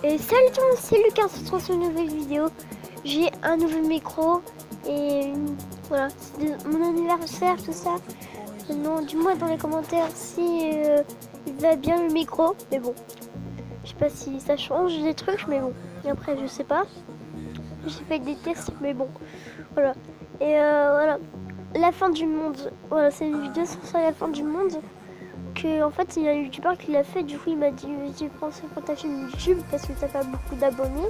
Et salut tout le monde, c'est Lucas, on se retrouve sur une nouvelle vidéo. J'ai un nouveau micro et voilà, c'est mon anniversaire, tout ça. Non, dis-moi dans les commentaires si il va bien le micro, mais bon. Je sais pas si ça change des trucs, mais bon. Et après, je sais pas. J'ai fait des tests, mais bon. Voilà. Et voilà. La fin du monde. Voilà, c'est une vidéo sur la fin du monde. Que, en fait, il y a un youtubeur qui l'a fait. Du coup, il m'a dit j'ai pensé pour ta chaîne YouTube parce que ça fait beaucoup d'abonnés.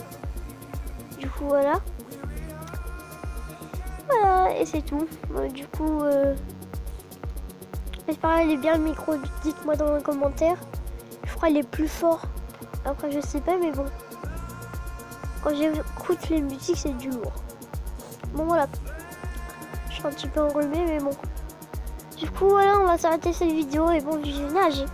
Du coup, voilà. Voilà, et c'est tout. Du coup, j'espère qu'il est bien le micro. Dites-moi dans les commentaires. Je crois qu'il est plus fort. Après, je sais pas, mais bon. Quand j'écoute les musiques, c'est du lourd. Bon, voilà. Je suis un petit peu enrhumé, mais bon. Du coup, voilà, on va s'arrêter cette vidéo et bon visionnage.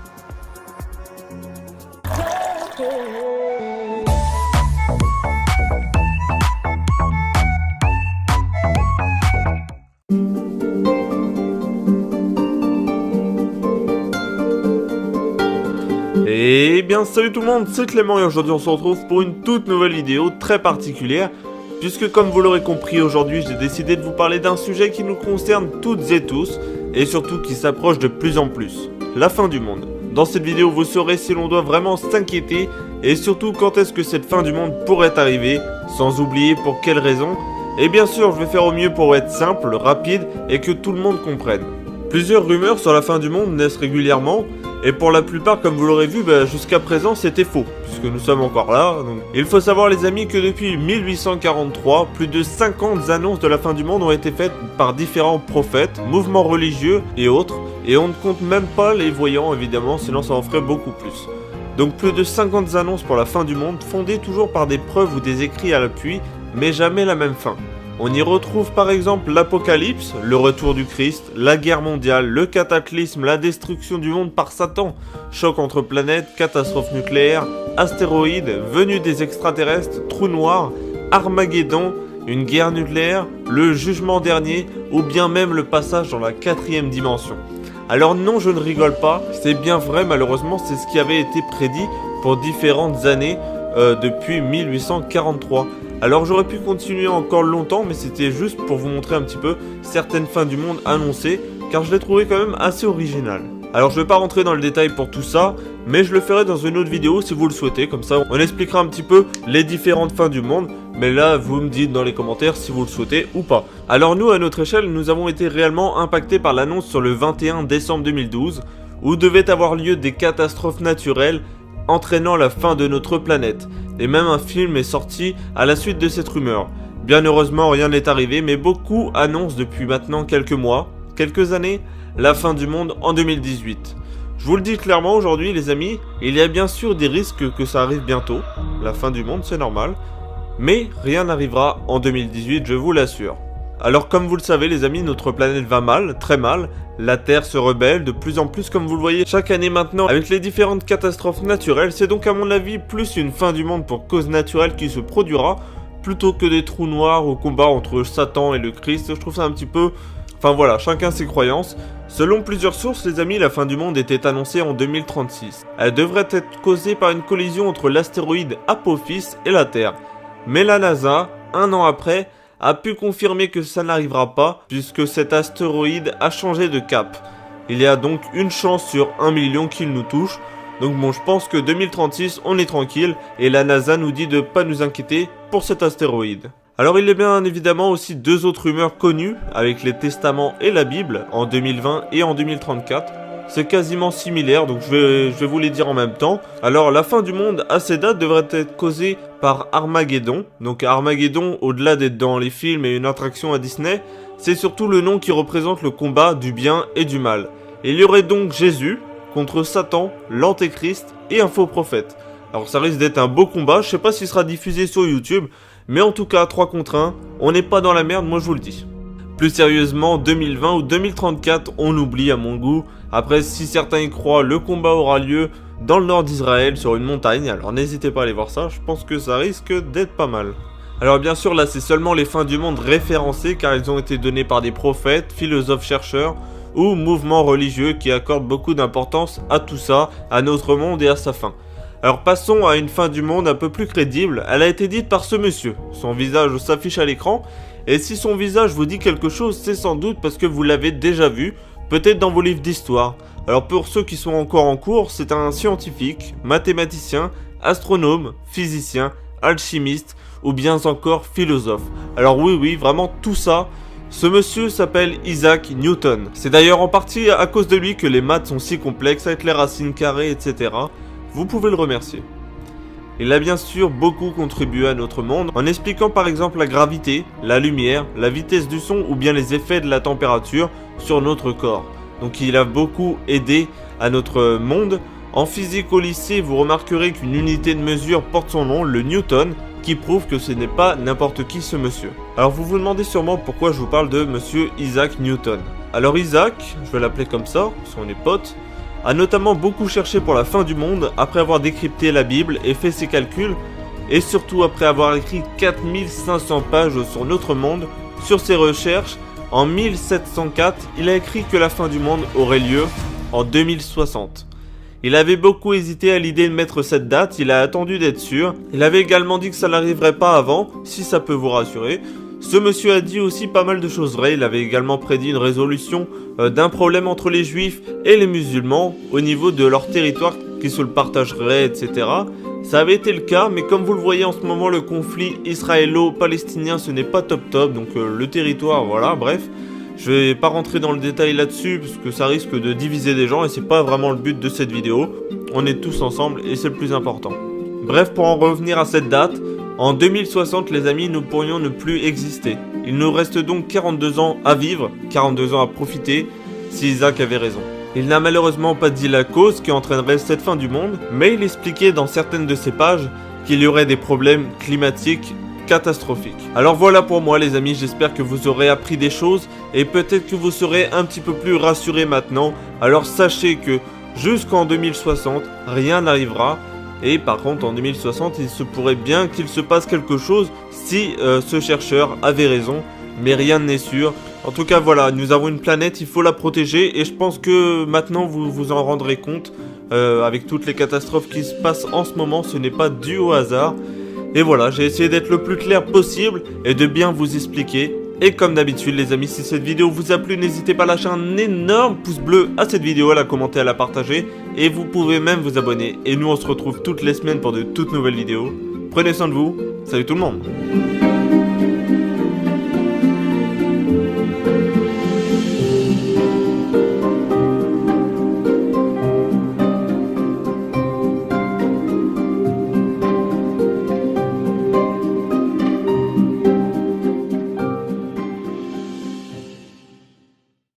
Et bien salut tout le monde, c'est Clément et aujourd'hui on se retrouve pour une toute nouvelle vidéo très particulière. Puisque comme vous l'aurez compris aujourd'hui, j'ai décidé de vous parler d'un sujet qui nous concerne toutes et tous. Et surtout qui s'approche de plus en plus, la fin du monde. Dans cette vidéo, vous saurez si l'on doit vraiment s'inquiéter et surtout quand est-ce que cette fin du monde pourrait arriver, sans oublier pour quelles raisons. Et bien sûr, je vais faire au mieux pour être simple, rapide et que tout le monde comprenne. Plusieurs rumeurs sur la fin du monde naissent régulièrement et pour la plupart, comme vous l'aurez vu, jusqu'à présent c'était faux, puisque nous sommes encore là. Donc. Il faut savoir les amis que depuis 1843, plus de 50 annonces de la fin du monde ont été faites par différents prophètes, mouvements religieux et autres, et on ne compte même pas les voyants évidemment, sinon ça en ferait beaucoup plus. Donc plus de 50 annonces pour la fin du monde, fondées toujours par des preuves ou des écrits à l'appui, mais jamais la même fin. On y retrouve par exemple l'Apocalypse, le retour du Christ, la guerre mondiale, le cataclysme, la destruction du monde par Satan, choc entre planètes, catastrophe nucléaire, astéroïdes, venue des extraterrestres, trou noir, Armageddon, une guerre nucléaire, le jugement dernier ou bien même le passage dans la 4e dimension. Alors non, je ne rigole pas, c'est bien vrai, malheureusement c'est ce qui avait été prédit pour différentes années depuis 1843. Alors j'aurais pu continuer encore longtemps, mais c'était juste pour vous montrer un petit peu certaines fins du monde annoncées, car je l'ai trouvé quand même assez original. Alors je vais pas rentrer dans le détail pour tout ça, mais je le ferai dans une autre vidéo si vous le souhaitez, comme ça on expliquera un petit peu les différentes fins du monde, mais là vous me dites dans les commentaires si vous le souhaitez ou pas. Alors nous à notre échelle, nous avons été réellement impactés par l'annonce sur le 21 décembre 2012, où devaient avoir lieu des catastrophes naturelles, entraînant la fin de notre planète. Et même un film est sorti à la suite de cette rumeur. Bien heureusement, rien n'est arrivé, mais beaucoup annoncent depuis maintenant quelques mois, quelques années, la fin du monde en 2018. Je vous le dis clairement aujourd'hui les amis, il y a bien sûr des risques que ça arrive bientôt, la fin du monde c'est normal, mais rien n'arrivera en 2018, je vous l'assure. Alors comme vous le savez les amis, notre planète va mal, très mal, la Terre se rebelle de plus en plus comme vous le voyez chaque année maintenant avec les différentes catastrophes naturelles, c'est donc à mon avis plus une fin du monde pour cause naturelle qui se produira, plutôt que des trous noirs au combat entre Satan et le Christ. Je trouve ça un petit peu... Enfin voilà, chacun ses croyances. Selon plusieurs sources les amis, la fin du monde était annoncée en 2036. Elle devrait être causée par une collision entre l'astéroïde Apophis et la Terre. Mais la NASA, un an après, a pu confirmer que ça n'arrivera pas puisque cet astéroïde a changé de cap. Il y a donc une chance sur 1 million qu'il nous touche. Donc bon, je pense que 2036 on est tranquille et la NASA nous dit de pas nous inquiéter pour cet astéroïde. Alors il y a bien évidemment aussi deux autres rumeurs connues avec les testaments et la Bible en 2020 et en 2034. C'est quasiment similaire, donc je vais vous les dire en même temps. Alors la fin du monde à ces dates devrait être causée par Armageddon. Donc Armageddon, au-delà d'être dans les films et une attraction à Disney, c'est surtout le nom qui représente le combat du bien et du mal. Et il y aurait donc Jésus contre Satan, l'Antéchrist et un faux prophète. Alors ça risque d'être un beau combat, je sais pas s'il sera diffusé sur YouTube, mais en tout cas 3 contre 1, on n'est pas dans la merde, moi je vous le dis. Plus sérieusement, 2020 ou 2034, on oublie à mon goût. Après, si certains y croient, le combat aura lieu dans le nord d'Israël, sur une montagne. Alors n'hésitez pas à aller voir ça, je pense que ça risque d'être pas mal. Alors bien sûr, là c'est seulement les fins du monde référencées, car ils ont été donnés par des prophètes, philosophes chercheurs, ou mouvements religieux qui accordent beaucoup d'importance à tout ça, à notre monde et à sa fin. Alors passons à une fin du monde un peu plus crédible, elle a été dite par ce monsieur. Son visage s'affiche à l'écran, et si son visage vous dit quelque chose, c'est sans doute parce que vous l'avez déjà vu, peut-être dans vos livres d'histoire. Alors pour ceux qui sont encore en cours, c'est un scientifique, mathématicien, astronome, physicien, alchimiste, ou bien encore philosophe. Alors oui, vraiment tout ça. Ce monsieur s'appelle Isaac Newton. C'est d'ailleurs en partie à cause de lui que les maths sont si complexes avec les racines carrées, etc. Vous pouvez le remercier. Il a bien sûr beaucoup contribué à notre monde en expliquant par exemple la gravité, la lumière, la vitesse du son ou bien les effets de la température sur notre corps. Donc il a beaucoup aidé à notre monde. En physique au lycée, vous remarquerez qu'une unité de mesure porte son nom, le Newton, qui prouve que ce n'est pas n'importe qui ce monsieur. Alors vous vous demandez sûrement pourquoi je vous parle de monsieur Isaac Newton. Alors Isaac, je vais l'appeler comme ça, parce qu'on est potes, a notamment beaucoup cherché pour la fin du monde après avoir décrypté la Bible et fait ses calculs, et surtout après avoir écrit 4500 pages sur notre monde. Sur ses recherches, en 1704, il a écrit que la fin du monde aurait lieu en 2060. Il avait beaucoup hésité à l'idée de mettre cette date, il a attendu d'être sûr. Il avait également dit que ça n'arriverait pas avant, si ça peut vous rassurer. Ce monsieur a dit aussi pas mal de choses vraies, il avait également prédit une résolution d'un problème entre les juifs et les musulmans au niveau de leur territoire qui se le partageraient, etc. Ça avait été le cas, mais comme vous le voyez en ce moment, le conflit israélo-palestinien ce n'est pas top, donc le territoire, voilà, bref. Je vais pas rentrer dans le détail là-dessus parce que ça risque de diviser des gens et c'est pas vraiment le but de cette vidéo. On est tous ensemble et c'est le plus important. Bref, pour en revenir à cette date, en 2060 les amis, nous pourrions ne plus exister. Il nous reste donc 42 ans à vivre, 42 ans à profiter, si Isaac avait raison. Il n'a malheureusement pas dit la cause qui entraînerait cette fin du monde, mais il expliquait dans certaines de ses pages qu'il y aurait des problèmes climatiques catastrophique. Alors voilà pour moi les amis, j'espère que vous aurez appris des choses et peut-être que vous serez un petit peu plus rassurés maintenant. Alors sachez que jusqu'en 2060, rien n'arrivera et par contre en 2060, il se pourrait bien qu'il se passe quelque chose si ce chercheur avait raison, mais rien n'est sûr. En tout cas voilà, nous avons une planète, il faut la protéger et je pense que maintenant vous vous en rendrez compte avec toutes les catastrophes qui se passent en ce moment, ce n'est pas dû au hasard. Et voilà, j'ai essayé d'être le plus clair possible et de bien vous expliquer. Et comme d'habitude les amis, si cette vidéo vous a plu, n'hésitez pas à lâcher un énorme pouce bleu à cette vidéo, à la commenter, à la partager. Et vous pouvez même vous abonner. Et nous on se retrouve toutes les semaines pour de toutes nouvelles vidéos. Prenez soin de vous, salut tout le monde.